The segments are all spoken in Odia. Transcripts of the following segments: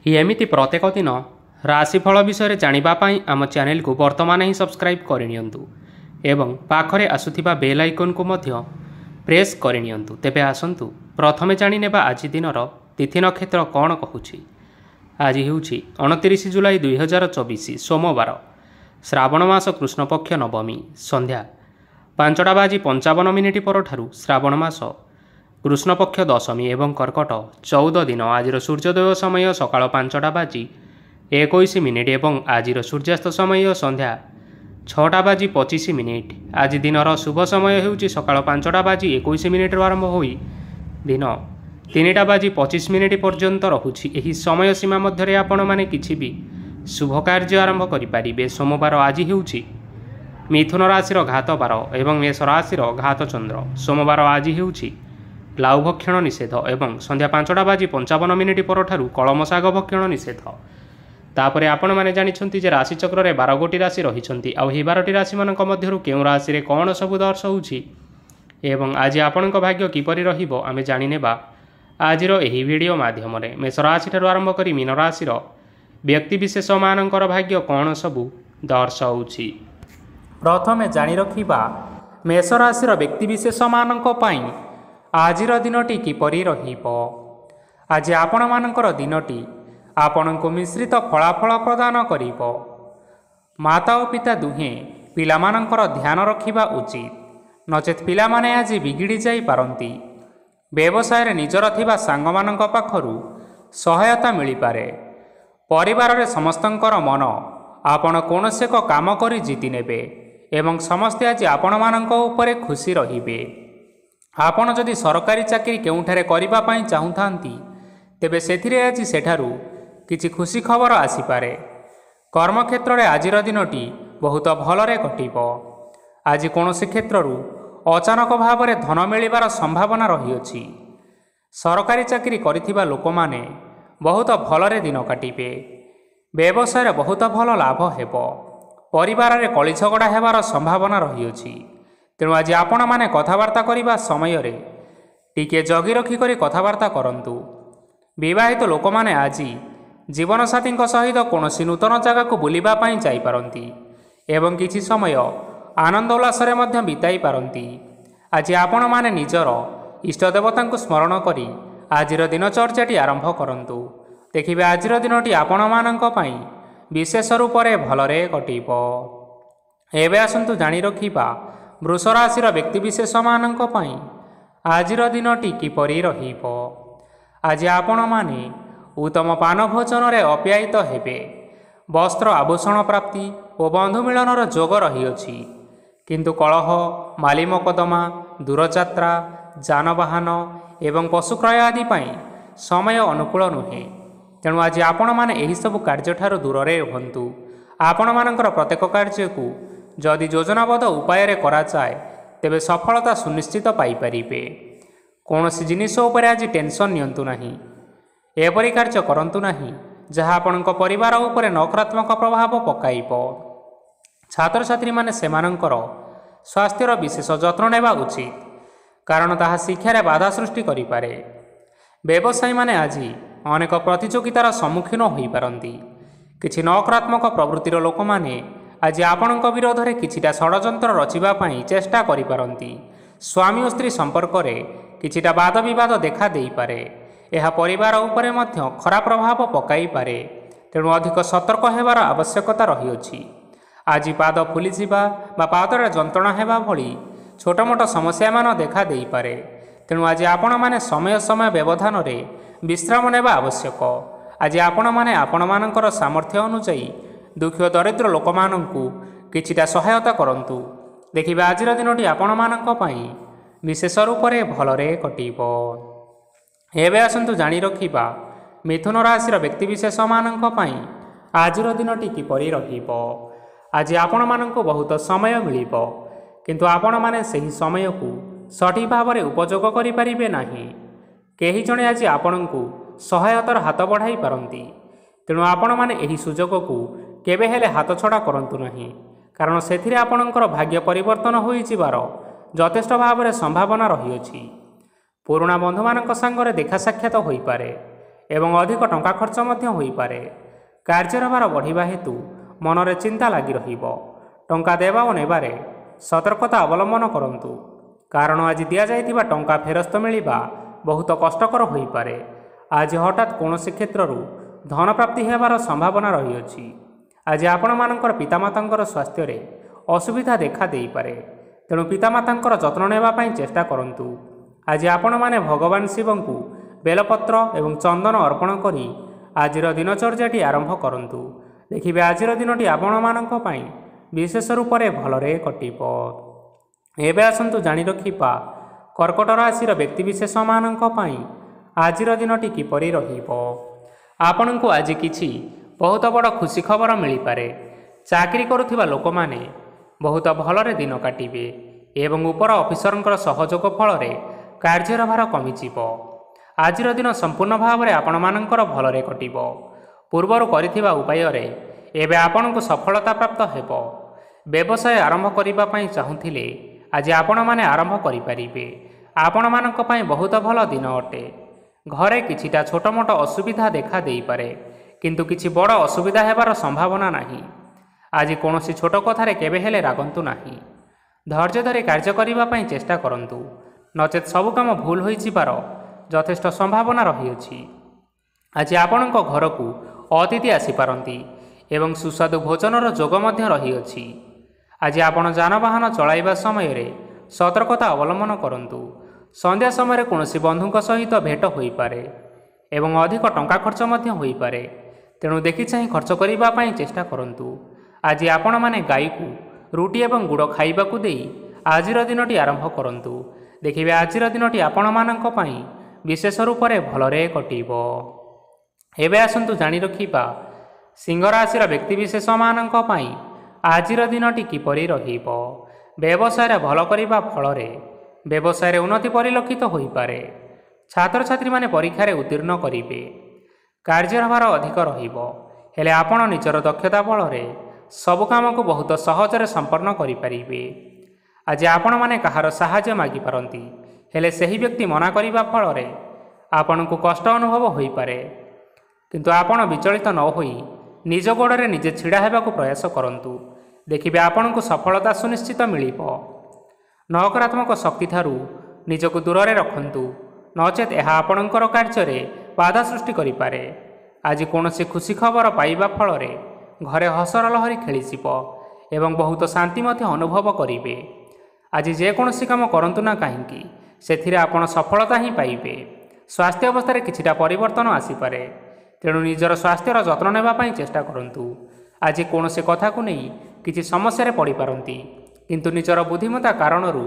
एमिति प्रत्येक दिन राशिफल विषय जानापी आम चैनल को वर्तमान ही सब्सक्राइब करनियंतु एवं पाखरे आसुथिबा बेल आइकन को मध्य प्रेस करनियंतु। तेबे आसंतु प्रथमे जानिनेबा आज दिनर तिथि नक्षत्र कौन कहूछि। आज हेउछि 29 जुलाई 2024 सोमवार, श्रावण मास कृष्णपक्ष नवमी, संध्या 5:55 परठारु श्रावण मास कृष्णपक्ष दशमी एवं कर्कट 14 दिन। आज सूर्योदय समय सकाळ 5:21 एवं आज सूर्यास्त समय संध्या 6:25। आज दिनर शुभ समय हेउछि सकाळ 5:21 आरंभ होई दिन 3:25 पर्यंत रहुछि। एही समय सीमा मध्यरे आपण माने किछि भी शुभ कार्य आरंभ करि परिबे। सोमवार आज हेउछि मिथुन राशिर घात बार एवं मेष राशिर घात चंद्र। सोमवार आज हेउछि लाउ भक्षण निषेध एवं संध्या 5:55 परठारु कलम शाग भक्षण निषेध। तापरे आपण माने जानिछंती जे राशि चक्र रे 12 गोटी राशि रहिछंती। आ एही 12टी राशि मानक मध्यरु केउ राशि रे कोन सब दर्शाउछि एवं आज आपणक भाग्य किपरि रहिबो आमे जानि नेबा आजिर एही वीडियो माध्यम रे। मेष राशि ठारु आरंभ करी मीन राशिर व्यक्ति विशेष मानकर भाग्य कोन सब दर्शाउछि। प्रथमे जानि रखिबा मेष राशिर व्यक्ति विशेष मानक पई आजिर दिनटी किपरि रहिबो। आज आपण मानकर दिनटी आपणको मिश्रित फलाफल प्रदान करिबो। माता और पिता दुहे पिला मानकर ध्यान रखिबा उचित, नचेत पिला माने आज बिगिड़ी जाई पारंती। व्यवसाय रे निजर थिबा सांग मानक पाखरु सहायता मिली पारे। परिवार रे समस्तंकर मन आपण कोनोसे को काम करी जीति नेबे एवं समस्ते आज आपण मानक उपरे खुशी रहिबे। आपण जदि सरकारी चाकरी केउठारे करिबा पई चाहुथांती तेबे सेथिरे आज सेठारु किछि खुशी खबर आसीपारे। कर्मक्षेत्र रे आजिर दिनटी बहुत भलरे कटिबो। आज कोनोसी क्षेत्ररु अचानक भाव में धन मिलिबार संभावना रहिअछि। सरकारी चाकरी करिथिबा लोकमाने बहुत भलरे दिन काटिबे। व्यवसाय बहुत भल लाभ हेबो। परिवार रे कଳି झगड़ा हेबार संभावना रहिअछि। तेणु आज आपण माने कथबार्ता करिबा समय रे टिके जगी रखी करी कथबार्ता करंतु। विवाहित लोक माने आज जीवन साथी सहित कौनसी नूतन जगह को बुलिबा पई जाई पारंती एवं किछि समय आनंद उल्लासरे मध्य बिताई पारंती। आज आपण माने निजर इष्ट देवता को स्मरण करी आजिर दिनचर्याटी आरंभ करंतु। देखिबे आजिर दिनटी आपण मानक पई विशेष रूप से भलरे कटिबो। एबे आसंतु जानि रखिबा वृष राशिर व्यक्ति विशेष मानक पई आजिर दिनटी किपरि रहिबो। आज आपण माने उत्तम पान भोजन रे अप्यायित हेबे। वस्त्र आभूषण प्राप्ति और बंधु मिलनर जोग रहिअछि, किंतु कलह माली मकदमा दूरयात्रा जानवाहन एवं पशुक्रय आदि पई समय अनुकूल नुहे। तेणु आज आपण माने एही सब कार्य ठारू दूर रे रहंतु। आपण मानकर प्रत्येक कार्य को जदि योजनाबद्ध उपाय रे करा जाए तेबे सफलता सुनिश्चित पाई परिबे। कौनसी जिनिष उपरे आज टेंशन नियंतु नाही। एपरि कार्य करंतु नाही जहाँ आपणक परिवार उपरे नकारात्मक प्रभाव पकाइबो। छात्र छात्री माने सेमानंकर स्वास्थ्यर विशेष जत्न नेबा उचित, कारण ताहा शिक्षारे बाधा सृष्टि करि पारे। व्यवसायी माने आज अनेक प्रतियोगितार सम्मुखीन होई पारंती। किछि नकारात्मक प्रवृत्तिर लोक माने आज आपणक विरोध रे किछिटा षडयंत्र रचिबा पई चेष्टा करि पारंती। स्वामी और स्त्री संपर्क रे किछिटा वाद विवाद देखा देई पारे। यह परिवार उपरे मध्य खराब प्रभाव पकाई पारे। तेणु अधिक सतर्क हेबार आवश्यकता रहिअछि। आज पाद फुली जिबा बा पादरे जंत्रणा हेबा भली छोट मोट समस्या मान देखा देई पारे। तेणु आज आपण माने समय समय व्यवधान रे विश्राम नेबा आवश्यक। आज आपण माने आपण मानकर सामर्थ्य अनुसायी दुखी दरिद्र लोक माननकु किछिटा सहायता करंतु। देखिबे आजिर दिनटी आपण मानक पई विशेष रूप से भलरे कटिबो। एबे आसंतु जानि रखिबा मिथुन राशिर व्यक्ति विशेष मानक पई आजिर दिनटी किपरि रहिबो। आज आपण मानक बहुत समय मिलिबो, किंतु आपण माने सही समय को सठिक भाव में उपयोग करि परिबे नाही। केही जणे आज आपणकु सहायतार हाथ बढ़ाई पारंती। तेणु आपण माने एही सुजोग को केबे हेले हाथ छड़ा करंतु नाही, कारण सेथिरे आपणकर भाग्य परिवर्तन होई जिबार यथेष्ट भाव में संभावना रहिअछि। पुराणा बंधु मानक संगरे देखा साक्षात होई पारे ଏବଂ ଅଧିକ ଟଙ୍କା ଖର୍ଚ୍ଚ ମଧ୍ୟ ହୋଇପାରେ। କାର୍ଯ୍ୟର ଭାର ବଢ଼ିବା ହେତୁ ମନରେ ଚିନ୍ତା ଲାଗି ରହିବ। ଟଙ୍କା ଦେବା ଓ ନେବାରେ ସତର୍କତା ଅବଲମ୍ବନ କରନ୍ତୁ, କାରଣ ଆଜି ଦିଆଯାଇଥିବା ଟଙ୍କା ଫେରସ୍ତ ମିଳିବା ବହୁତ କଷ୍ଟକର ହୋଇପାରେ। ଆଜି ହଠାତ୍ କୌଣସି କ୍ଷେତ୍ରରୁ ଧନ ପ୍ରାପ୍ତି ହେବାର ସମ୍ଭାବନା ରହିଅଛି। ଆଜି ଆପଣମାନଙ୍କର ପିତାମାତାଙ୍କର ସ୍ୱାସ୍ଥ୍ୟରେ ଅସୁବିଧା ଦେଖା ଦେଇପାରେ, ତେଣୁ ପିତାମାତାଙ୍କର ଯତ୍ନ ନେବା ପାଇଁ ଚେଷ୍ଟା କରନ୍ତୁ। ଆଜି ଆପଣମାନେ ଭଗବାନ ଶିବଙ୍କୁ ବେଲପତ୍ର ଏବଂ ଚନ୍ଦନ ଅର୍ପଣ କରି ଆଜିର ଦିନଚର୍ଯ୍ୟାଟି ଆରମ୍ଭ କରନ୍ତୁ। ଦେଖିବେ ଆଜିର ଦିନଟି ଆପଣମାନଙ୍କ ପାଇଁ ବିଶେଷ ରୂପରେ ଭଲରେ କଟିବ। ଏବେ ଆସନ୍ତୁ ଜାଣି ରଖିବା କର୍କଟ ରାଶିର ବ୍ୟକ୍ତିବିଶେଷମାନଙ୍କ ପାଇଁ ଆଜିର ଦିନଟି କିପରି ରହିବ। ଆପଣଙ୍କୁ ଆଜି କିଛି ବହୁତ ବଡ଼ ଖୁସି ଖବର ମିଳିପାରେ। ଚାକିରି କରୁଥିବା ଲୋକମାନେ ବହୁତ ଭଲରେ ଦିନ କାଟିବେ ଏବଂ ଉପର ଅଫିସରଙ୍କର ସହଯୋଗ ଫଳରେ କାର୍ଯ୍ୟର ଭାର କମିଯିବ। ଆଜିର ଦିନ ସମ୍ପୂର୍ଣ୍ଣ ଭାବରେ ଆପଣମାନଙ୍କର ଭଲରେ କଟିବ। ପୂର୍ବରୁ କରିଥିବା ଉପାୟରେ ଏବେ ଆପଣଙ୍କୁ ସଫଳତା ପ୍ରାପ୍ତ ହେବ। ବ୍ୟବସାୟ ଆରମ୍ଭ କରିବା ପାଇଁ ଚାହୁଁଥିଲେ ଆଜି ଆପଣମାନେ ଆରମ୍ଭ କରିପାରିବେ। ଆପଣମାନଙ୍କ ପାଇଁ ବହୁତ ଭଲ ଦିନ ଅଟେ। ଘରେ କିଛିଟା ଛୋଟମୋଟ ଅସୁବିଧା ଦେଖା ଦେଇପାରେ, କିନ୍ତୁ କିଛି ବଡ଼ ଅସୁବିଧା ହେବାର ସମ୍ଭାବନା ନାହିଁ। ଆଜି କୌଣସି ଛୋଟ କଥାରେ କେବେ ହେଲେ ରାଗନ୍ତୁ ନାହିଁ। ଧୈର୍ଯ୍ୟ ଧରି କାର୍ଯ୍ୟ କରିବା ପାଇଁ ଚେଷ୍ଟା କରନ୍ତୁ, ନଚେତ୍ ସବୁ କାମ ଭୁଲ ହୋଇଯିବାର ଯଥେଷ୍ଟ ସମ୍ଭାବନା ରହିଅଛି। ଆଜି ଆପଣଙ୍କ ଘରକୁ ଅତିଥି ଆସିପାରନ୍ତି ଏବଂ ସୁସ୍ୱାଦୁ ଭୋଜନର ଯୋଗ ମଧ୍ୟ ରହିଅଛି। ଆଜି ଆପଣ ଯାନବାହନ ଚଳାଇବା ସମୟରେ ସତର୍କତା ଅବଲମ୍ବନ କରନ୍ତୁ। ସନ୍ଧ୍ୟା ସମୟରେ କୌଣସି ବନ୍ଧୁଙ୍କ ସହିତ ଭେଟ ହୋଇପାରେ ଏବଂ ଅଧିକ ଟଙ୍କା ଖର୍ଚ୍ଚ ମଧ୍ୟ ହୋଇପାରେ, ତେଣୁ ଦେଖିଚାହିଁ ଖର୍ଚ୍ଚ କରିବା ପାଇଁ ଚେଷ୍ଟା କରନ୍ତୁ। ଆଜି ଆପଣମାନେ ଗାଈକୁ ରୁଟି ଏବଂ ଗୁଡ଼ ଖାଇବାକୁ ଦେଇ ଆଜିର ଦିନଟି ଆରମ୍ଭ କରନ୍ତୁ। ଦେଖିବେ ଆଜିର ଦିନଟି ଆପଣମାନଙ୍କ ପାଇଁ ବିଶେଷ ରୂପରେ ଭଲରେ କଟିବ। ଏବେ ଆସନ୍ତୁ ଜାଣି ରଖିବା ସିଂହ ରାଶିର ବ୍ୟକ୍ତିବିଶେଷମାନଙ୍କ ପାଇଁ ଆଜିର ଦିନଟି କିପରି ରହିବ। ବ୍ୟବସାୟରେ ଭଲ କରିବା ଫଳରେ ବ୍ୟବସାୟରେ ଉନ୍ନତି ପରିଲକ୍ଷିତ ହୋଇପାରେ। ଛାତ୍ରଛାତ୍ରୀମାନେ ପରୀକ୍ଷାରେ ଉତ୍ତୀର୍ଣ୍ଣ କରିବେ। କାର୍ଯ୍ୟର ଭାର ଅଧିକ ରହିବ, ହେଲେ ଆପଣ ନିଜର ଦକ୍ଷତା ବଳରେ ସବୁ କାମକୁ ବହୁତ ସହଜରେ ସମ୍ପନ୍ନ କରିପାରିବେ। ଆଜି ଆପଣମାନେ କାହାର ସାହାଯ୍ୟ ମାଗିପାରନ୍ତି, ହେଲେ ସେହି ବ୍ୟକ୍ତି ମନା କରିବା ଫଳରେ ଆପଣଙ୍କୁ କଷ୍ଟ ଅନୁଭବ ହୋଇପାରେ, କିନ୍ତୁ ଆପଣ ବିଚଳିତ ନ ହୋଇ ନିଜ ଗୋଡ଼ରେ ନିଜେ ଛିଡ଼ା ହେବାକୁ ପ୍ରୟାସ କରନ୍ତୁ। ଦେଖିବେ ଆପଣଙ୍କୁ ସଫଳତା ସୁନିଶ୍ଚିତ ମିଳିବ। ନକାରାତ୍ମକ ଶକ୍ତିଠାରୁ ନିଜକୁ ଦୂରରେ ରଖନ୍ତୁ, ନଚେତ୍ ଏହା ଆପଣଙ୍କର କାର୍ଯ୍ୟରେ ବାଧା ସୃଷ୍ଟି କରିପାରେ। ଆଜି କୌଣସି ଖୁସି ଖବର ପାଇବା ଫଳରେ ଘରେ ହସର ଲହରୀ ଖେଳିଯିବ ଏବଂ ବହୁତ ଶାନ୍ତି ମଧ୍ୟ ଅନୁଭବ କରିବେ। ଆଜି ଯେକୌଣସି କାମ କରନ୍ତୁ ନା କାହିଁକି, ସେଥିରେ ଆପଣ ସଫଳତା ହିଁ ପାଇବେ। ସ୍ୱାସ୍ଥ୍ୟ ଅବସ୍ଥାରେ କିଛିଟା ପରିବର୍ତ୍ତନ ଆସିପାରେ, ତେଣୁ ନିଜର ସ୍ୱାସ୍ଥ୍ୟର ଯତ୍ନ ନେବା ପାଇଁ ଚେଷ୍ଟା କରନ୍ତୁ। ଆଜି କୌଣସି କଥାକୁ ନେଇ କିଛି ସମସ୍ୟାରେ ପଡ଼ିପାରନ୍ତି, କିନ୍ତୁ ନିଜର ବୁଦ୍ଧିମତ୍ତା କାରଣରୁ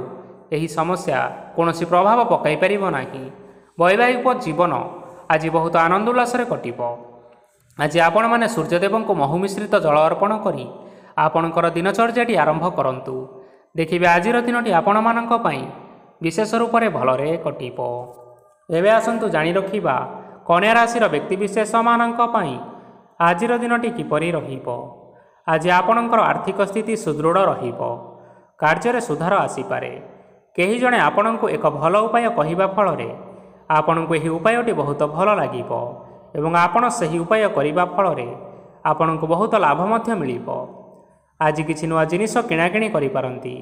ଏହି ସମସ୍ୟା କୌଣସି ପ୍ରଭାବ ପକାଇ ପାରିବ ନାହିଁ। ବୈବାହିକ ଜୀବନ ଆଜି ବହୁତ ଆନନ୍ଦ ଉଲ୍ଲାସରେ କଟିବ। ଆଜି ଆପଣମାନେ ସୂର୍ଯ୍ୟଦେବଙ୍କୁ ମହୁ ମିଶ୍ରିତ ଜଳ ଅର୍ପଣ କରି ଆପଣଙ୍କର ଦିନଚର୍ଯ୍ୟାଟି ଆରମ୍ଭ କରନ୍ତୁ। ଦେଖିବେ ଆଜିର ଦିନଟି ଆପଣମାନଙ୍କ ପାଇଁ ବିଶେଷ ରୂପରେ ଭଲରେ କଟିବ। ଏବେ ଆସନ୍ତୁ ଜାଣି ରଖିବା କନ୍ୟା ରାଶିର ବ୍ୟକ୍ତିବିଶେଷମାନଙ୍କ ପାଇଁ ଆଜିର ଦିନଟି କିପରି ରହିବ। ଆଜି ଆପଣଙ୍କର ଆର୍ଥିକ ସ୍ଥିତି ସୁଦୃଢ଼ ରହିବ। କାର୍ଯ୍ୟରେ ସୁଧାର ଆସିପାରେ। କେହି ଜଣେ ଆପଣଙ୍କୁ ଏକ ଭଲ ଉପାୟ କହିବା ଫଳରେ ଆପଣଙ୍କୁ ଏହି ଉପାୟଟି ବହୁତ ଭଲ ଲାଗିବ ଏବଂ ଆପଣ ସେହି ଉପାୟ କରିବା ଫଳରେ ଆପଣଙ୍କୁ ବହୁତ ଲାଭ ମଧ୍ୟ ମିଳିବ। ଆଜି କିଛି ନୂଆ ଜିନିଷ କିଣାକିଣି କରିପାରନ୍ତି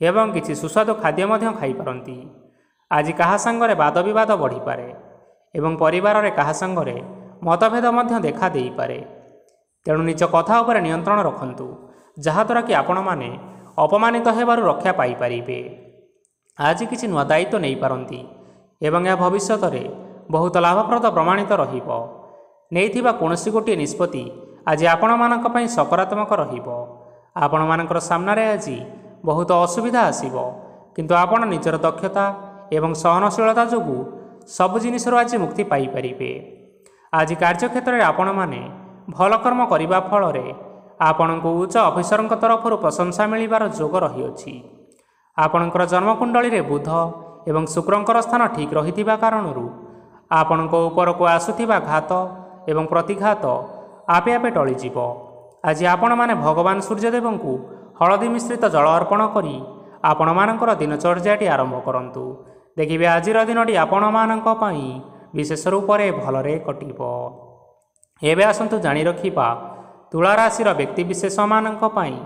ଏବଂ କିଛି ସୁସ୍ୱାଦୁ ଖାଦ୍ୟ ମଧ୍ୟ ଖାଇପାରନ୍ତି। ଆଜି କାହା ସାଙ୍ଗରେ ବାଦ ବିବାଦ ବଢ଼ିପାରେ ଏବଂ ପରିବାରରେ କାହା ସାଙ୍ଗରେ ମତଭେଦ ମଧ୍ୟ ଦେଖା ଦେଇପାରେ, ତେଣୁ ନିଜ କଥା ଉପରେ ନିୟନ୍ତ୍ରଣ ରଖନ୍ତୁ, ଯାହାଦ୍ୱାରା କି ଆପଣମାନେ ଅପମାନିତ ହେବାରୁ ରକ୍ଷା ପାଇପାରିବେ। ଆଜି କିଛି ନୂଆ ଦାୟିତ୍ୱ ନେଇପାରନ୍ତି ଏବଂ ଏହା ଭବିଷ୍ୟତରେ ବହୁତ ଲାଭପ୍ରଦ ପ୍ରମାଣିତ ରହିବ। ନେଇଥିବା କୌଣସି ଗୋଟିଏ ନିଷ୍ପତ୍ତି ଆଜି ଆପଣମାନଙ୍କ ପାଇଁ ସକାରାତ୍ମକ ରହିବ। ଆପଣମାନଙ୍କର ସାମ୍ନାରେ ଆଜି ବହୁତ ଅସୁବିଧା ଆସିବ, କିନ୍ତୁ ଆପଣ ନିଜର ଦକ୍ଷତା ଏବଂ ସହନଶୀଳତା ଯୋଗୁଁ ସବୁ ଜିନିଷରୁ ଆଜି ମୁକ୍ତି ପାଇପାରିବେ। ଆଜି କାର୍ଯ୍ୟକ୍ଷେତ୍ରରେ ଆପଣମାନେ ଭଲ କର୍ମ କରିବା ଫଳରେ ଆପଣଙ୍କୁ ଉଚ୍ଚ ଅଫିସରଙ୍କ ତରଫରୁ ପ୍ରଶଂସା ମିଳିବାର ଯୋଗ ରହିଅଛି। ଆପଣଙ୍କର ଜନ୍ମକୁଣ୍ଡଳୀରେ ବୁଧ ଏବଂ ଶୁକ୍ରଙ୍କର ସ୍ଥାନ ଠିକ୍ ରହିଥିବା କାରଣରୁ ଆପଣଙ୍କ ଉପରକୁ ଆସୁଥିବା ଘାତ ଏବଂ ପ୍ରତିଘାତ ଆପେ ଆପେ ଟଳିଯିବ। ଆଜି ଆପଣମାନେ ଭଗବାନ ସୂର୍ଯ୍ୟଦେବଙ୍କୁ ହଳଦୀ ମିଶ୍ରିତ ଜଳ ଅର୍ପଣ କରି ଆପଣମାନଙ୍କର ଦିନଚର୍ଯ୍ୟାଟି ଆରମ୍ଭ କରନ୍ତୁ। ଦେଖିବେ ଆଜିର ଦିନଟି ଆପଣମାନଙ୍କ ପାଇଁ ବିଶେଷ ରୂପରେ ଭଲରେ କଟିବ। ଏବେ ଆସନ୍ତୁ ଜାଣି ରଖିବା ତୁଳା ରାଶିର ବ୍ୟକ୍ତିବିଶେଷମାନଙ୍କ ପାଇଁ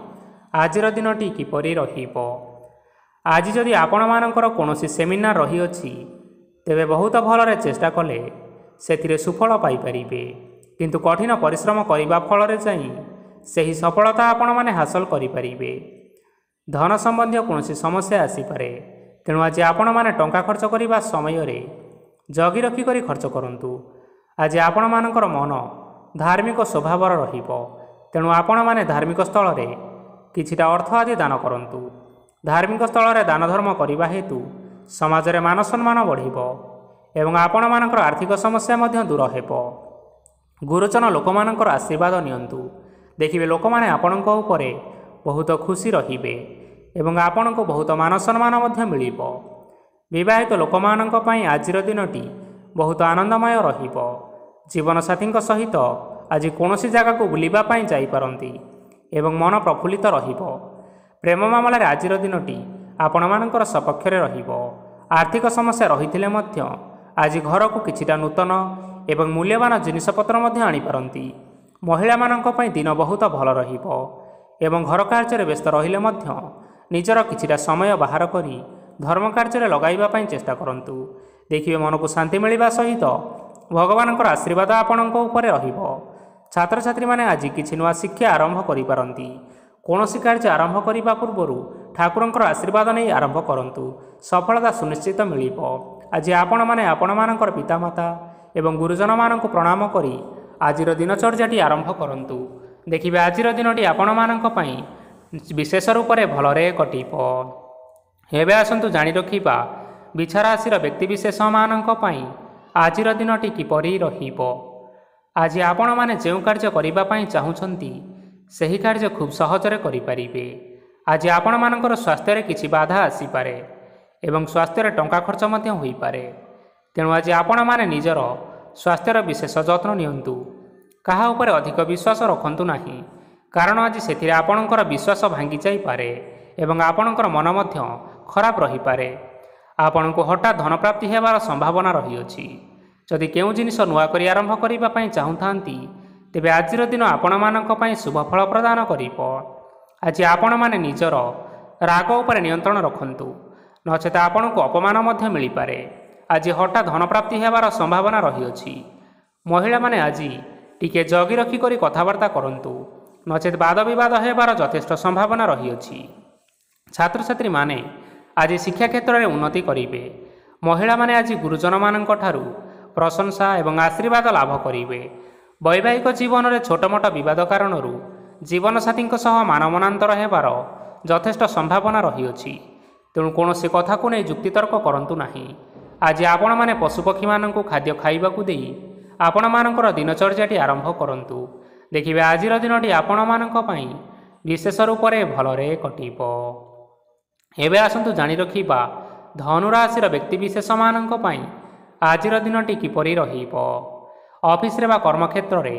ଆଜିର ଦିନଟି କିପରି ରହିବ। ଆଜି ଯଦି ଆପଣମାନଙ୍କର କୌଣସି ସେମିନାର ରହିଅଛି ତେବେ ବହୁତ ଭଲରେ ଚେଷ୍ଟା କଲେ ସେଥିରେ ସୁଫଳ ପାଇପାରିବେ, କିନ୍ତୁ କଠିନ ପରିଶ୍ରମ କରିବା ଫଳରେ ଯାଇ ସେହି ସଫଳତା ଆପଣମାନେ ହାସଲ କରିପାରିବେ। ଧନ ସମ୍ବନ୍ଧୀୟ କୌଣସି ସମସ୍ୟା ଆସିପାରେ, ତେଣୁ ଆଜି ଆପଣମାନେ ଟଙ୍କା ଖର୍ଚ୍ଚ କରିବା ସମୟରେ ଜଗି ରଖି କରି ଖର୍ଚ୍ଚ କରନ୍ତୁ। ଆଜି ଆପଣମାନଙ୍କର ମନ ଧାର୍ମିକ ସ୍ୱଭାବର ରହିବ, ତେଣୁ ଆପଣମାନେ ଧାର୍ମିକ ସ୍ଥଳରେ କିଛିଟା ଅର୍ଥ ଆଦି ଦାନ କରନ୍ତୁ। ଧାର୍ମିକ ସ୍ଥଳରେ ଦାନ ଧର୍ମ କରିବା ହେତୁ ସମାଜରେ ମାନ ସମ୍ମାନ ବଢ଼ିବ ଏବଂ ଆପଣମାନଙ୍କର ଆର୍ଥିକ ସମସ୍ୟା ମଧ୍ୟ ଦୂର ହେବ। ଗୁରୁଜନ ଲୋକମାନଙ୍କର ଆଶୀର୍ବାଦ ନିଅନ୍ତୁ। ଦେଖିବେ ଲୋକମାନେ ଆପଣଙ୍କ ଉପରେ ବହୁତ ଖୁସି ରହିବେ ଏବଂ ଆପଣଙ୍କୁ ବହୁତ ମାନ ସମ୍ମାନ ମଧ୍ୟ ମିଳିବ। ବିବାହିତ ଲୋକମାନଙ୍କ ପାଇଁ ଆଜିର ଦିନଟି ବହୁତ ଆନନ୍ଦମୟ ରହିବ। ଜୀବନସାଥୀଙ୍କ ସହିତ ଆଜି କୌଣସି ଜାଗାକୁ ବୁଲିବା ପାଇଁ ଯାଇପାରନ୍ତି ଏବଂ ମନ ପ୍ରଫୁଲ୍ଲିତ ରହିବ। ପ୍ରେମ ମାମଲାରେ ଆଜିର ଦିନଟି ଆପଣମାନଙ୍କର ସପକ୍ଷରେ ରହିବ। ଆର୍ଥିକ ସମସ୍ୟା ରହିଥିଲେ ମଧ୍ୟ ଆଜି ଘରକୁ କିଛିଟା ନୂତନ ଏବଂ ମୂଲ୍ୟବାନ ଜିନିଷପତ୍ର ମଧ୍ୟ ଆଣିପାରନ୍ତି। ମହିଳାମାନଙ୍କ ପାଇଁ ଦିନ ବହୁତ ଭଲ ରହିବ ଏବଂ ଘର କାର୍ଯ୍ୟରେ ବ୍ୟସ୍ତ ରହିଲେ ମଧ୍ୟ ନିଜର କିଛିଟା ସମୟ ବାହାର କରି ଧର୍ମ କାର୍ଯ୍ୟରେ ଲଗାଇବା ପାଇଁ ଚେଷ୍ଟା କରନ୍ତୁ। ଦେଖିବେ ମନକୁ ଶାନ୍ତି ମିଳିବା ସହିତ ଭଗବାନଙ୍କର ଆଶୀର୍ବାଦ ଆପଣଙ୍କ ଉପରେ ରହିବ। ଛାତ୍ରଛାତ୍ରୀମାନେ ଆଜି କିଛି ନୂଆ ଶିକ୍ଷା ଆରମ୍ଭ କରିପାରନ୍ତି। କୌଣସି କାର୍ଯ୍ୟ ଆରମ୍ଭ କରିବା ପୂର୍ବରୁ ଠାକୁରଙ୍କର ଆଶୀର୍ବାଦ ନେଇ ଆରମ୍ଭ କରନ୍ତୁ, ସଫଳତା ସୁନିଶ୍ଚିତ ମିଳିବ। ଆଜି ଆପଣମାନେ ଆପଣମାନଙ୍କର ପିତାମାତା ଏବଂ ଗୁରୁଜନମାନଙ୍କୁ ପ୍ରଣାମ କରି ଆଜିର ଦିନଚର୍ଯ୍ୟାଟି ଆରମ୍ଭ କରନ୍ତୁ। ଦେଖିବେ ଆଜିର ଦିନଟି ଆପଣମାନଙ୍କ ପାଇଁ ବିଶେଷ ରୂପରେ ଭଲରେ କଟିବ। ଏବେ ଆସନ୍ତୁ ଜାଣି ରଖିବା ବିଛା ରାଶିର ବ୍ୟକ୍ତିବିଶେଷମାନଙ୍କ ପାଇଁ ଆଜିର ଦିନଟି କିପରି ରହିବ। ଆଜି ଆପଣମାନେ ଯେଉଁ କାର୍ଯ୍ୟ କରିବା ପାଇଁ ଚାହୁଁଛନ୍ତି ସେହି କାର୍ଯ୍ୟ ଖୁବ୍ ସହଜରେ କରିପାରିବେ। ଆଜି ଆପଣମାନଙ୍କର ସ୍ୱାସ୍ଥ୍ୟରେ କିଛି ବାଧା ଆସିପାରେ ଏବଂ ସ୍ୱାସ୍ଥ୍ୟରେ ଟଙ୍କା ଖର୍ଚ୍ଚ ମଧ୍ୟ ହୋଇପାରେ, ତେଣୁ ଆଜି ଆପଣମାନେ ନିଜର ସ୍ୱାସ୍ଥ୍ୟର ବିଶେଷ ଯତ୍ନ ନିଅନ୍ତୁ। କାହା ଉପରେ ଅଧିକ ବିଶ୍ୱାସ ରଖନ୍ତୁ ନାହିଁ, କାରଣ ଆଜି ସେଥିରେ ଆପଣଙ୍କର ବିଶ୍ୱାସ ଭାଙ୍ଗି ଯାଇପାରେ ଏବଂ ଆପଣଙ୍କର ମନ ମଧ୍ୟ ଖରାପ ରହିପାରେ। ଆପଣଙ୍କୁ ହଠାତ୍ ଧନପ୍ରାପ୍ତି ହେବାର ସମ୍ଭାବନା ରହିଅଛି। ଯଦି କେଉଁ ଜିନିଷ ନୂଆ କରି ଆରମ୍ଭ କରିବା ପାଇଁ ଚାହୁଁଥାନ୍ତି ତେବେ ଆଜିର ଦିନ ଆପଣମାନଙ୍କ ପାଇଁ ଶୁଭ ଫଳ ପ୍ରଦାନ କରିବ। ଆଜି ଆପଣମାନେ ନିଜର ରାଗ ଉପରେ ନିୟନ୍ତ୍ରଣ ରଖନ୍ତୁ, ନଚେତ ଆପଣଙ୍କୁ ଅପମାନ ମଧ୍ୟ ମିଳିପାରେ। ଆଜି ହଠାତ୍ ଧନପ୍ରାପ୍ତି ହେବାର ସମ୍ଭାବନା ରହିଅଛି। ମହିଳାମାନେ ଆଜି ଟିକେ ଜଗି ରଖି କରି କଥାବାର୍ତ୍ତା କରନ୍ତୁ, ନଚେତ ବାଦ ବିବାଦ ହେବାର ଯଥେଷ୍ଟ ସମ୍ଭାବନା ରହିଅଛି। ଛାତ୍ରଛାତ୍ରୀମାନେ ଆଜି ଶିକ୍ଷା କ୍ଷେତ୍ରରେ ଉନ୍ନତି କରିବେ। ମହିଳାମାନେ ଆଜି ଗୁରୁଜନମାନଙ୍କ ଠାରୁ ପ୍ରଶଂସା ଏବଂ ଆଶୀର୍ବାଦ ଲାଭ କରିବେ। ବୈବାହିକ ଜୀବନରେ ଛୋଟମୋଟ ବିବାଦ କାରଣରୁ ଜୀବନସାଥୀଙ୍କ ସହ ମାନମନାନ୍ତର ହେବାର ଯଥେଷ୍ଟ ସମ୍ଭାବନା ରହିଅଛି, ତେଣୁ କୌଣସି କଥାକୁ ନେଇ ଯୁକ୍ତିତର୍କ କରନ୍ତୁ ନାହିଁ। ଆଜି ଆପଣମାନେ ପଶୁପକ୍ଷୀମାନଙ୍କୁ ଖାଦ୍ୟ ଖାଇବାକୁ ଦେଇ ଆପଣମାନଙ୍କର ଦିନଚର୍ଯ୍ୟାଟି ଆରମ୍ଭ କରନ୍ତୁ। ଦେଖିବେ ଆଜିର ଦିନଟି ଆପଣମାନଙ୍କ ପାଇଁ ବିଶେଷ ରୂପରେ ଭଲରେ କଟିବ। ଏବେ ଆସନ୍ତୁ ଜାଣି ରଖିବା ଧନୁରାଶିର ବ୍ୟକ୍ତିବିଶେଷମାନଙ୍କ ପାଇଁ ଆଜିର ଦିନଟି କିପରି ରହିବ। ଅଫିସରେ ବା କର୍ମକ୍ଷେତ୍ରରେ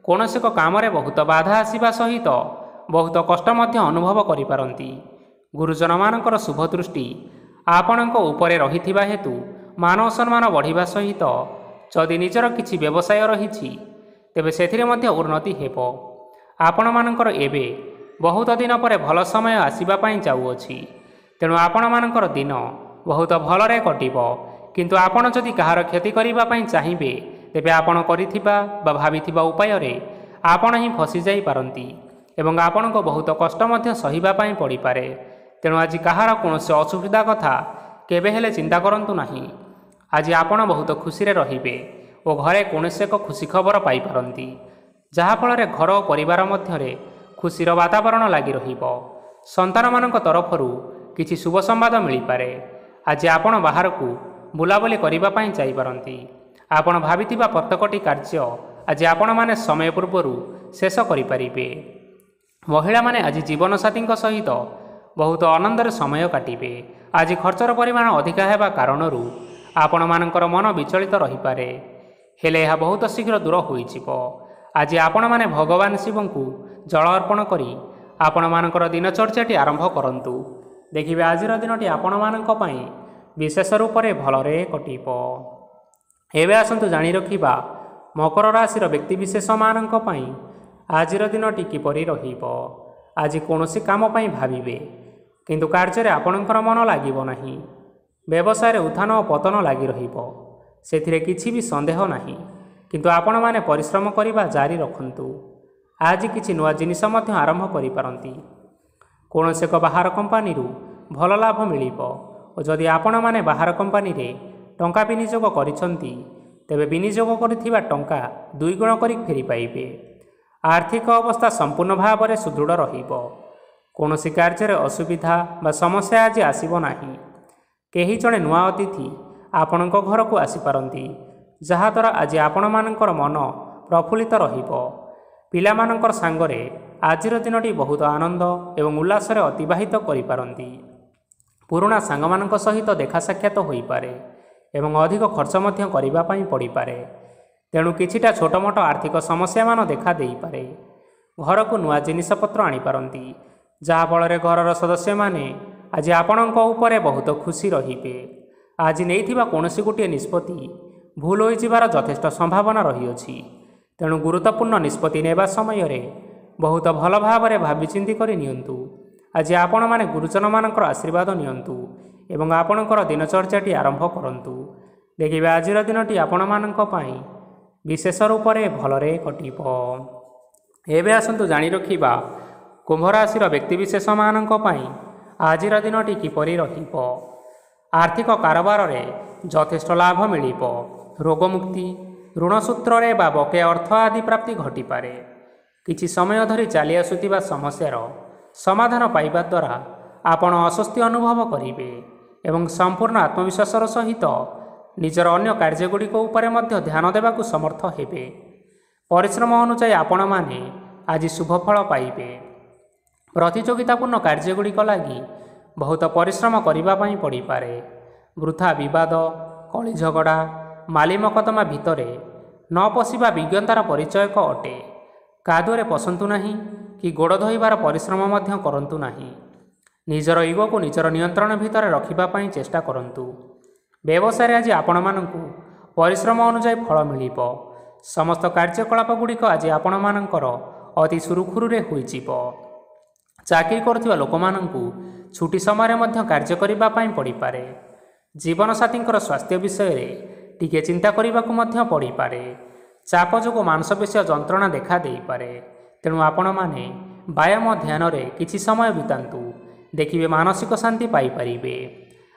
କୌଣସି ଏକ କାମରେ ବହୁତ ବାଧା ଆସିବା ସହିତ ବହୁତ କଷ୍ଟ ମଧ୍ୟ ଅନୁଭବ କରିପାରନ୍ତି। ଗୁରୁଜନମାନଙ୍କର ଶୁଭ ଦୃଷ୍ଟି ଆପଣଙ୍କ ଉପରେ ରହିଥିବା ହେତୁ ମାନ ସମ୍ମାନ ବଢ଼ିବା ସହିତ ଯଦି ନିଜର କିଛି ବ୍ୟବସାୟ ରହିଛି ତେବେ ସେଥିରେ ମଧ୍ୟ ଉନ୍ନତି ହେବ। ଆପଣମାନଙ୍କର ଏବେ ବହୁତ ଦିନ ପରେ ଭଲ ସମୟ ଆସିବା ପାଇଁ ଯାଉଅଛି, ତେଣୁ ଆପଣମାନଙ୍କର ଦିନ ବହୁତ ଭଲରେ କଟିବ। କିନ୍ତୁ ଆପଣ ଯଦି କାହାର କ୍ଷତି କରିବା ପାଇଁ ଚାହିଁବେ ତେବେ ଆପଣ କରିଥିବା ବା ଭାବିଥିବା ଉପାୟରେ ଆପଣ ହିଁ ଫସିଯାଇପାରନ୍ତି ଏବଂ ଆପଣଙ୍କୁ ବହୁତ କଷ୍ଟ ମଧ୍ୟ ସହିବା ପାଇଁ ପଡ଼ିପାରେ। ତେଣୁ ଆଜି କାହାର କୌଣସି ଅସୁବିଧା କଥା କେବେ ହେଲେ ଚିନ୍ତା କରନ୍ତୁ ନାହିଁ। ଆଜି ଆପଣ ବହୁତ ଖୁସିରେ ରହିବେ ଓ ଘରେ କୌଣସି ଏକ ଖୁସି ଖବର ପାଇପାରନ୍ତି, ଯାହାଫଳରେ ଘର ଓ ପରିବାର ମଧ୍ୟରେ ଖୁସିର ବାତାବରଣ ଲାଗି ରହିବ। ସନ୍ତାନମାନଙ୍କ ତରଫରୁ କିଛି ଶୁଭ ସମ୍ବାଦ ମିଳିପାରେ। ଆଜି ଆପଣ ବାହାରକୁ ବୁଲାବୁଲି କରିବା ପାଇଁ ଯାଇପାରନ୍ତି। ଆପଣ ଭାବିଥିବା ପ୍ରତ୍ୟେକଟି କାର୍ଯ୍ୟ ଆଜି ଆପଣମାନେ ସମୟ ପୂର୍ବରୁ ଶେଷ କରିପାରିବେ। ମହିଳାମାନେ ଆଜି ଜୀବନସାଥୀଙ୍କ ସହିତ ବହୁତ ଆନନ୍ଦରେ ସମୟ କାଟିବେ। ଆଜି ଖର୍ଚ୍ଚର ପରିମାଣ ଅଧିକା ହେବା କାରଣରୁ ଆପଣମାନଙ୍କର ମନ ବିଚଳିତ ରହିପାରେ, ହେଲେ ଏହା ବହୁତ ଶୀଘ୍ର ଦୂର ହୋଇଯିବ। ଆଜି ଆପଣମାନେ ଭଗବାନ ଶିବଙ୍କୁ ଜଳ ଅର୍ପଣ କରି ଆପଣମାନଙ୍କର ଦିନଚର୍ଯ୍ୟାଟି ଆରମ୍ଭ କରନ୍ତୁ। ଦେଖିବେ ଆଜିର ଦିନଟି ଆପଣମାନଙ୍କ ପାଇଁ ବିଶେଷ ରୂପରେ ଭଲରେ କଟିବ। ଏବେ ଆସନ୍ତୁ ଜାଣି ରଖିବା ମକର ରାଶିର ବ୍ୟକ୍ତିବିଶେଷମାନଙ୍କ ପାଇଁ ଆଜିର ଦିନଟି କିପରି ରହିବ। ଆଜି କୌଣସି କାମ ପାଇଁ ଭାବିବେ, କିନ୍ତୁ କାର୍ଯ୍ୟରେ ଆପଣଙ୍କର ମନ ଲାଗିବ ନାହିଁ। ବ୍ୟବସାୟରେ ଉତ୍ଥାନ ଓ ପତନ ଲାଗି ରହିବ, ସେଥିରେ କିଛି ବି ସନ୍ଦେହ ନାହିଁ, କିନ୍ତୁ ଆପଣମାନେ ପରିଶ୍ରମ କରିବା ଜାରି ରଖନ୍ତୁ। ଆଜି କିଛି ନୂଆ ଜିନିଷ ମଧ୍ୟ ଆରମ୍ଭ କରିପାରନ୍ତି। କୌଣସି ଏକ ବାହାର କମ୍ପାନୀରୁ ଭଲ ଲାଭ ମିଳିବ ଓ ଯଦି ଆପଣମାନେ ବାହାର କମ୍ପାନୀରେ ଟଙ୍କା ବିନିଯୋଗ କରିଛନ୍ତି, ତେବେ ବିନିଯୋଗ କରିଥିବା ଟଙ୍କା 2 ଗୁଣ କରି ଫେରି ପାଇବେ। ଆର୍ଥିକ ଅବସ୍ଥା ସମ୍ପୂର୍ଣ୍ଣ ଭାବରେ ସୁଦୃଢ଼ ରହିବ। କୌଣସି କାର୍ଯ୍ୟରେ ଅସୁବିଧା ବା ସମସ୍ୟା ଆଜି ଆସିବ ନାହିଁ। କେହି ଜଣେ ନୂଆ ଅତିଥି ଆପଣଙ୍କ ଘରକୁ ଆସିପାରନ୍ତି, ଯାହାଦ୍ୱାରା ଆଜି ଆପଣମାନଙ୍କର ମନ ପ୍ରଫୁଲ୍ଲିତ ରହିବ। ପିଲାମାନଙ୍କର ସାଙ୍ଗରେ ଆଜିର ଦିନଟି ବହୁତ ଆନନ୍ଦ ଏବଂ ଉଲ୍ଲାସରେ ଅତିବାହିତ କରିପାରନ୍ତି। ପୁରୁଣା ସାଙ୍ଗମାନଙ୍କ ସହିତ ଦେଖା ସାକ୍ଷାତ ହୋଇପାରେ ଏବଂ ଅଧିକ ଖର୍ଚ୍ଚ ମଧ୍ୟ କରିବା ପାଇଁ ପଡ଼ିପାରେ। ତେଣୁ କିଛିଟା ଛୋଟମୋଟ ଆର୍ଥିକ ସମସ୍ୟାମାନ ଦେଖା ଦେଇପାରେ। ଘରକୁ ନୂଆ ଜିନିଷପତ୍ର ଆଣିପାରନ୍ତି, ଯାହାଫଳରେ ଘରର ସଦସ୍ୟମାନେ ଆଜି ଆପଣଙ୍କ ଉପରେ ବହୁତ ଖୁସି ରହିବେ। ଆଜି ନେଇଥିବା କୌଣସି ଗୋଟିଏ ନିଷ୍ପତ୍ତି ଭୁଲ ହୋଇଯିବାର ଯଥେଷ୍ଟ ସମ୍ଭାବନା ରହିଅଛି। ତେଣୁ ଗୁରୁତ୍ୱପୂର୍ଣ୍ଣ ନିଷ୍ପତ୍ତି ନେବା ସମୟରେ ବହୁତ ଭଲ ଭାବରେ ଭାବିଚିନ୍ତି କରି ନିଅନ୍ତୁ। ଆଜି ଆପଣମାନେ ଗୁରୁଜନମାନଙ୍କର ଆଶୀର୍ବାଦ ନିଅନ୍ତୁ ଏବଂ ଆପଣଙ୍କର ଦିନଚର୍ଯ୍ୟାଟି ଆରମ୍ଭ କରନ୍ତୁ। ଦେଖିବେ ଆଜିର ଦିନଟି ଆପଣମାନଙ୍କ ପାଇଁ ବିଶେଷ ରୂପରେ ଭଲରେ କଟିବ। ଏବେ ଆସନ୍ତୁ ଜାଣି ରଖିବା କୁମ୍ଭ ରାଶିର ବ୍ୟକ୍ତିବିଶେଷମାନଙ୍କ ପାଇଁ ଆଜିର ଦିନଟି କିପରି ରହିବ। ଆର୍ଥିକ କାରବାରରେ ଯଥେଷ୍ଟ ଲାଭ ମିଳିବ। ରୋଗମୁକ୍ତି, ଋଣ ସୂତ୍ରରେ ବା ବକେୟା ଅର୍ଥ ଆଦି ପ୍ରାପ୍ତି ଘଟିପାରେ। କିଛି ସମୟ ଧରି ଚାଲି ଆସୁଥିବା ସମସ୍ୟାର ସମାଧାନ ପାଇବା ଦ୍ୱାରା ଆପଣ ଆଶ୍ୱସ୍ତି ଅନୁଭବ କରିବେ ଏବଂ ସମ୍ପୂର୍ଣ୍ଣ ଆତ୍ମବିଶ୍ୱାସର ସହିତ ନିଜର ଅନ୍ୟ କାର୍ଯ୍ୟଗୁଡ଼ିକ ଉପରେ ମଧ୍ୟ ଧ୍ୟାନ ଦେବାକୁ ସମର୍ଥ ହେବେ। ପରିଶ୍ରମ ଅନୁଯାୟୀ ଆପଣମାନେ ଆଜି ଶୁଭଫଳ ପାଇବେ। ପ୍ରତିଯୋଗିତାପୂର୍ଣ୍ଣ କାର୍ଯ୍ୟଗୁଡ଼ିକ ଲାଗି ବହୁତ ପରିଶ୍ରମ କରିବା ପାଇଁ ପଡ଼ିପାରେ। ବୃଥା ବିବାଦ, କଳି ଝଗଡ଼ା, ମାଲି ମକଦ୍ଦମା ଭିତରେ ନ ପଶିବା ବିଜ୍ଞତାର ପରିଚୟକ ଅଟେ। କାଦୁଅରେ ପଶନ୍ତୁ ନାହିଁ କି ଗୋଡ଼ ଧୋଇବାର ପରିଶ୍ରମ ମଧ୍ୟ କରନ୍ତୁ ନାହିଁ। ନିଜର ଇଗୋକୁ ନିଜର ନିୟନ୍ତ୍ରଣ ଭିତରେ ରଖିବା ପାଇଁ ଚେଷ୍ଟା କରନ୍ତୁ। ବ୍ୟବସାୟରେ ଆଜି ଆପଣମାନଙ୍କୁ ପରିଶ୍ରମ ଅନୁଯାୟୀ ଫଳ ମିଳିବ। ସମସ୍ତ କାର୍ଯ୍ୟକଳାପ ଗୁଡ଼ିକ ଆଜି ଆପଣମାନଙ୍କର ଅତି ସୁରୁଖୁରୁରେ ହୋଇଯିବ। ଚାକିରି କରୁଥିବା ଲୋକମାନଙ୍କୁ ଛୁଟି ସମୟରେ ମଧ୍ୟ କାର୍ଯ୍ୟ କରିବା ପାଇଁ ପଡ଼ିପାରେ। ଜୀବନସାଥୀଙ୍କର ସ୍ୱାସ୍ଥ୍ୟ ବିଷୟରେ ଟିକିଏ ଚିନ୍ତା କରିବାକୁ ମଧ୍ୟ ପଡ଼ିପାରେ। ଚାପ ଯୋଗୁଁ ମାଂସପେଶୀୟ ଯନ୍ତ୍ରଣା ଦେଖା ଦେଇପାରେ। ତେଣୁ ଆପଣମାନେ ବ୍ୟାୟାମ ଧ୍ୟାନରେ କିଛି ସମୟ ବିତାନ୍ତୁ, ଦେଖିବେ ମାନସିକ ଶାନ୍ତି ପାଇପାରିବେ।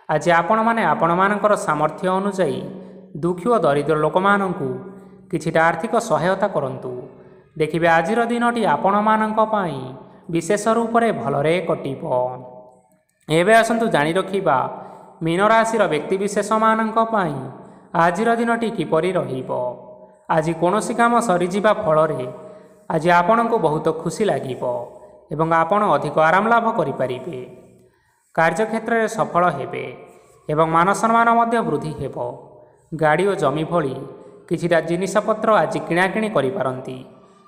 ଆଜି ଆପଣମାନେ ଆପଣମାନଙ୍କର ସାମର୍ଥ୍ୟ ଅନୁଯାୟୀ ଦୁଃଖୀ ଓ ଦରିଦ୍ର ଲୋକମାନଙ୍କୁ କିଛିଟା ଆର୍ଥିକ ସହାୟତା କରନ୍ତୁ। ଦେଖିବେ ଆଜିର ଦିନଟି ଆପଣମାନଙ୍କ ପାଇଁ ବିଶେଷ ରୂପରେ ଭଲରେ କଟିବ। ଏବେ ଆସନ୍ତୁ ଜାଣି ରଖିବା ମୀନ ରାଶିର ବ୍ୟକ୍ତିବିଶେଷମାନଙ୍କ ପାଇଁ ଆଜିର ଦିନଟି କିପରି ରହିବ। ଆଜି କୌଣସି କାମ ସରିଯିବା ଫଳରେ ଆଜି ଆପଣଙ୍କୁ ବହୁତ ଖୁସି ଲାଗିବ ଏବଂ ଆପଣ ଅଧିକ ଆରାମ ଲାଭ କରିପାରିବେ। କାର୍ଯ୍ୟକ୍ଷେତ୍ରରେ ସଫଳ ହେବେ ଏବଂ ମାନସମ୍ମାନ ମଧ୍ୟ ବୃଦ୍ଧି ହେବ। ଗାଡ଼ି ଓ ଜମି ଭଳି କିଛିଟା ଜିନିଷପତ୍ର ଆଜି କିଣାକିଣି କରିପାରନ୍ତି।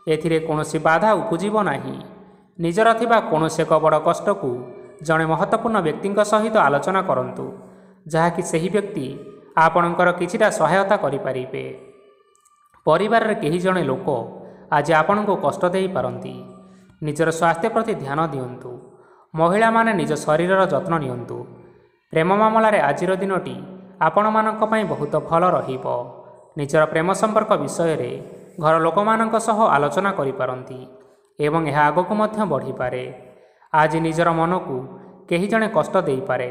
ଏଥିରେ କୌଣସି ବାଧା ଉପୁଜିବ ନାହିଁ। ନିଜର ଥିବା କୌଣସି ଏକ ବଡ଼ କଷ୍ଟକୁ ଜଣେ ମହତ୍ତ୍ୱପୂର୍ଣ୍ଣ ବ୍ୟକ୍ତିଙ୍କ ସହିତ ଆଲୋଚନା କରନ୍ତୁ, ଯାହାକି ସେହି ବ୍ୟକ୍ତି ଆପଣଙ୍କର କିଛିଟା ସହାୟତା କରିପାରିବେ। ପରିବାରରେ କେହି ଜଣେ ଲୋକ ଆଜି ଆପଣଙ୍କୁ କଷ୍ଟ ଦେଇପାରନ୍ତି। ନିଜର ସ୍ୱାସ୍ଥ୍ୟ ପ୍ରତି ଧ୍ୟାନ ଦିଅନ୍ତୁ। ମହିଳାମାନେ ନିଜ ଶରୀରର ଯତ୍ନ ନିଅନ୍ତୁ। ପ୍ରେମ ମାମଲାରେ ଆଜିର ଦିନଟି ଆପଣମାନଙ୍କ ପାଇଁ ବହୁତ ଭଲ ରହିବ। ନିଜର ପ୍ରେମ ସମ୍ପର୍କ ବିଷୟରେ ଘର ଲୋକମାନଙ୍କ ସହ ଆଲୋଚନା କରିପାରନ୍ତି ଏବଂ ଏହା ଆଗକୁ ମଧ୍ୟ ବଢ଼ିପାରେ। ଆଜି ନିଜର ମନକୁ କେହି ଜଣେ କଷ୍ଟ ଦେଇପାରେ,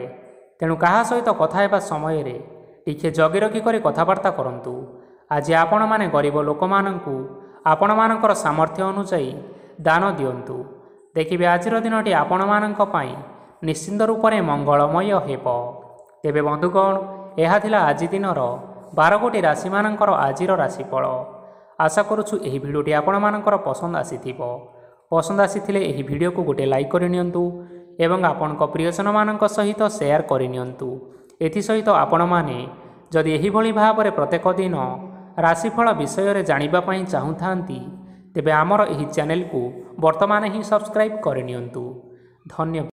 ତେଣୁ କାହା ସହିତ କଥା ହେବା ସମୟରେ ଟିକିଏ ଜଗି ରଖି କରି କଥାବାର୍ତ୍ତା କରନ୍ତୁ। ଆଜି ଆପଣମାନେ ଗରିବ ଲୋକମାନଙ୍କୁ ଆପଣମାନଙ୍କର ସାମର୍ଥ୍ୟ ଅନୁଯାୟୀ ଦାନ ଦିଅନ୍ତୁ। ଦେଖିବେ ଆଜିର ଦିନଟି ଆପଣମାନଙ୍କ ପାଇଁ ନିଶ୍ଚିନ୍ତ ରୂପରେ ମଙ୍ଗଳମୟ ହେବ। ତେବେ ବନ୍ଧୁଗଣ, ଏହା ଥିଲା ଆଜି ଦିନର 12ଗୋଟି ରାଶିମାନଙ୍କର ଆଜିର ରାଶିଫଳ। ଆଶା କରୁଛୁ ଏହି ଭିଡ଼ିଓଟି ଆପଣମାନଙ୍କର ପସନ୍ଦ ଆସିଥିବ। ପସନ୍ଦ ଆସିଥିଲେ ଏହି ଭିଡ଼ିଓକୁ ଗୋଟିଏ ଲାଇକ୍ କରିନିଅନ୍ତୁ ଏବଂ ଆପଣଙ୍କ ପ୍ରିୟଜନମାନଙ୍କ ସହିତ ସେୟାର କରିନିଅନ୍ତୁ। ଏଥିସହିତ ଆପଣମାନେ ଯଦି ଏହିଭଳି ଭାବରେ ପ୍ରତ୍ୟେକ ଦିନ ରାଶିଫଳ ବିଷୟରେ ଜାଣିବା ପାଇଁ ଚାହୁଁଥାନ୍ତି, ତେବେ ଆମର ଏହି ଚ୍ୟାନେଲକୁ ବର୍ତ୍ତମାନ ହିଁ ସବସ୍କ୍ରାଇବ୍ କରିନିଅନ୍ତୁ। ଧନ୍ୟବାଦ।